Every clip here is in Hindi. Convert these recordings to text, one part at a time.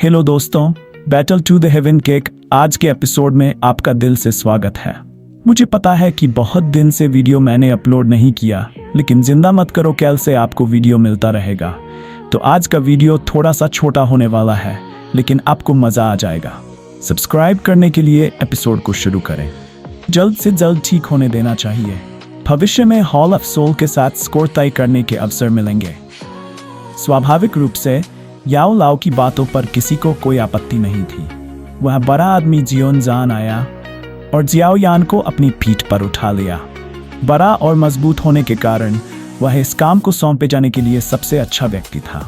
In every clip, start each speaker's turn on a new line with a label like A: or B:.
A: हेलो दोस्तों, battle to the heaven cake आज के एपिसोड में आपका दिल से स्वागत है। मुझे पता है कि बहुत दिन से वीडियो मैंने अपलोड नहीं किया, लेकिन जिंदा मत करो कैल से आपको वीडियो मिलता रहेगा। तो आज का वीडियो थोड़ा सा छोटा होने वाला है, लेकिन आपको मजा आ जाएगा। सब्सक्राइब करने के लिए एपिसोड को शुरू करें। जल्द से जल्द ठीक होने देना चाहिए। भविष्य में हॉल ऑफ सोल के साथ स्कोर तय करने के अवसर मिलेंगे। स्वाभाविक रूप से याओ लाओ की बातों पर किसी को कोई आपत्ति नहीं थी। वह बड़ा आदमी जियोन जान आया और जियाओ यान को अपनी पीठ पर उठा लिया। बड़ा और मजबूत होने के कारण वह इस काम को सौंपे जाने के लिए सबसे अच्छा व्यक्ति था।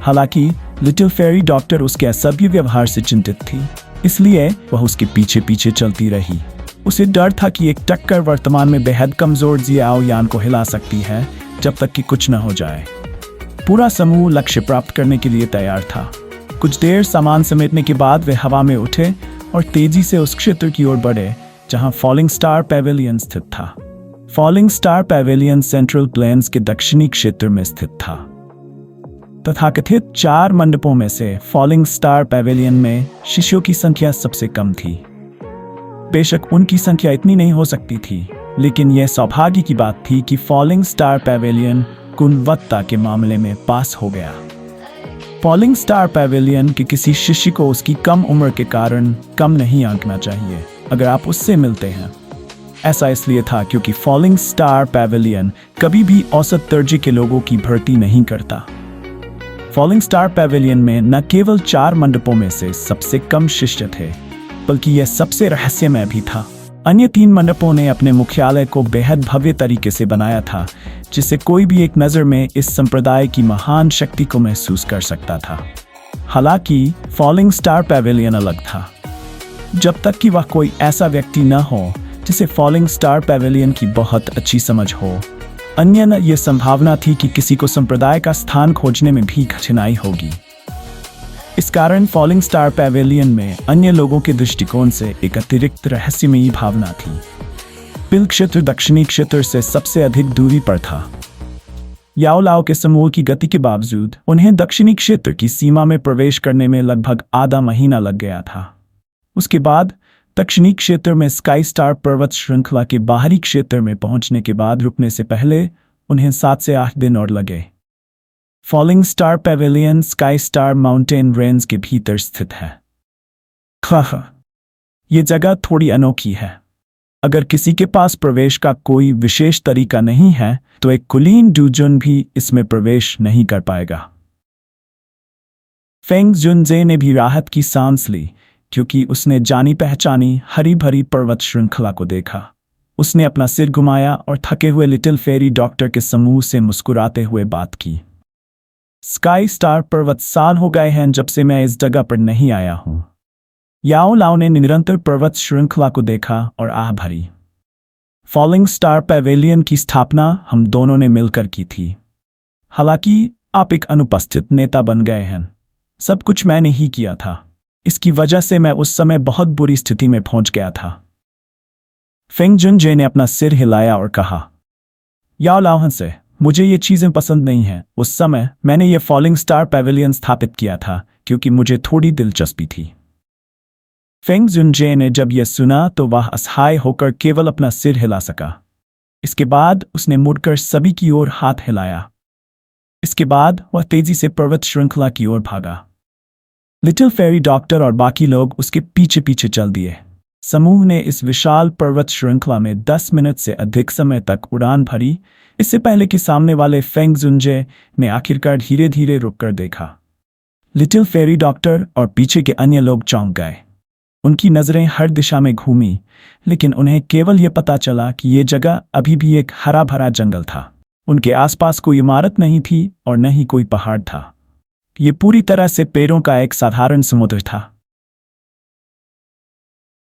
A: हालांकि लिटिल फेरी डॉक्टर उसके असभ्य व्यवहार से चिंतित थी, इसलिए वह उसके पीछे पीछे चलती रही। उसे डर था कि एक टक्कर वर्तमान में बेहद कमजोर जियाओ यान को हिला सकती है, जब तक कि कुछ न हो जाए। पूरा समूह लक्ष्य प्राप्त करने के लिए तैयार था। कुछ देर सामान समेटने के बाद वे हवा में उठे और तेजी से उस क्षेत्र की ओर बढ़े जहां फॉलिंग स्टार पैवेलियन स्थित था। Falling star pavilion central plains के दक्षिणी क्षेत्र में स्थित था। तथाकथित 4 मंडपों में से फॉलिंग स्टार पैवेलियन में शिष्यों की संख्या सबसे कम थी। बेशक उनकी संख्या इतनी नहीं हो सकती थी, लेकिन यह सौभाग्य की बात थी कि फॉलिंग स्टार पैवेलियन गुणवत्ता के मामले में पास हो गया। फॉलिंग स्टार पैवेलियन के किसी शिष्य को उसकी कम उम्र के कारण कम नहीं आंकना चाहिए अगर आप उससे मिलते हैं। ऐसा इसलिए था क्योंकि फॉलिंग स्टार पैवेलियन कभी भी औसत दर्जे के लोगों की भर्ती नहीं करता। फॉलिंग स्टार पैवेलियन में न केवल 4 मंडपों में से सबसे कम शिष्य थे, बल्कि यह सबसे रहस्यमय भी था। अन्य 3 मंडपों ने अपने मुख्यालय को बेहद भव्य तरीके से बनाया था, जिससे कोई भी एक नज़र में इस संप्रदाय की महान शक्ति को महसूस कर सकता था। हालांकि फॉलिंग स्टार पैवेलियन अलग था। जब तक कि वह कोई ऐसा व्यक्ति न हो जिसे फॉलिंग स्टार पैवेलियन की बहुत अच्छी समझ हो, अन्य न यह संभावना थी कि किसी को संप्रदाय का स्थान खोजने में भी कठिनाई होगी। इस कारण फॉलिंग स्टार पैवेलियन में अन्य लोगों के दृष्टिकोण से एक अतिरिक्त रहस्यमयी भावना थी। पिल क्षेत्र दक्षिणी क्षेत्र से सबसे अधिक दूरी पर था। याओ लाओ के समूह की गति के बावजूद उन्हें दक्षिणी क्षेत्र की सीमा में प्रवेश करने में लगभग आधा महीना लग गया था। उसके बाद दक्षिणी क्षेत्र में स्काई स्टार पर्वत श्रृंखला के बाहरी क्षेत्र में पहुंचने के बाद रुकने से पहले उन्हें 7 से 8 दिन और लगे। Falling star pavilion sky star mountain range के भीतर स्थित है। ये जगह थोड़ी अनोखी है। अगर किसी के पास प्रवेश का कोई विशेष तरीका नहीं है, तो एक कुलीन डूजुन भी इसमें प्रवेश नहीं कर पाएगा। फेंग जुनजे ने भी राहत की सांस ली, क्योंकि उसने जानी पहचानी हरी भरी पर्वत श्रृंखला को देखा। उसने अपना सिर घुमाया और थके हुए लिटिल फेरी डॉक्टर के समूह से मुस्कुराते हुए बात की। स्काई स्टार पर्वत साल हो गए हैं जब से मैं इस जगह पर नहीं आया हूं। याओ लाओ ने निरंतर पर्वत श्रृंखला को देखा और आह भरी। फॉलिंग स्टार पैवेलियन की स्थापना हम दोनों ने मिलकर की थी। हालांकि आप एक अनुपस्थित नेता बन गए हैं। सब कुछ मैंने ही किया था। इसकी वजह से मैं उस समय बहुत बुरी स्थिति में पहुंच गया था। फेंग जुनजे ने अपना सिर हिलाया और कहा, याओ लाओ से मुझे ये चीजें पसंद नहीं हैं। उस समय मैंने ये फॉलिंग स्टार पैवेलियन स्थापित किया था क्योंकि मुझे थोड़ी दिलचस्पी थी। फेंग जुनजे ने जब यह सुना तो वह असहाय होकर केवल अपना सिर हिला सका। इसके बाद उसने मुड़कर सभी की ओर हाथ हिलाया। इसके बाद वह तेजी से पर्वत श्रृंखला की ओर भागा। लिटिल फेरी डॉक्टर और बाकी लोग उसके पीछे पीछे चल दिए। समूह ने इस विशाल पर्वत श्रृंखला में 10 मिनट से अधिक समय तक उड़ान भरी, इससे पहले कि सामने वाले फेंग जुनजे ने आखिरकार धीरे धीरे रुककर देखा। लिटिल फेरी डॉक्टर और पीछे के अन्य लोग चौंक गए। उनकी नजरें हर दिशा में घूमी, लेकिन उन्हें केवल यह पता चला कि यह जगह अभी भी एक हरा भरा जंगल था। उनके आसपास कोई इमारत नहीं थी और न ही कोई पहाड़ था। ये पूरी तरह से पेड़ों का एक साधारण समुद्र था।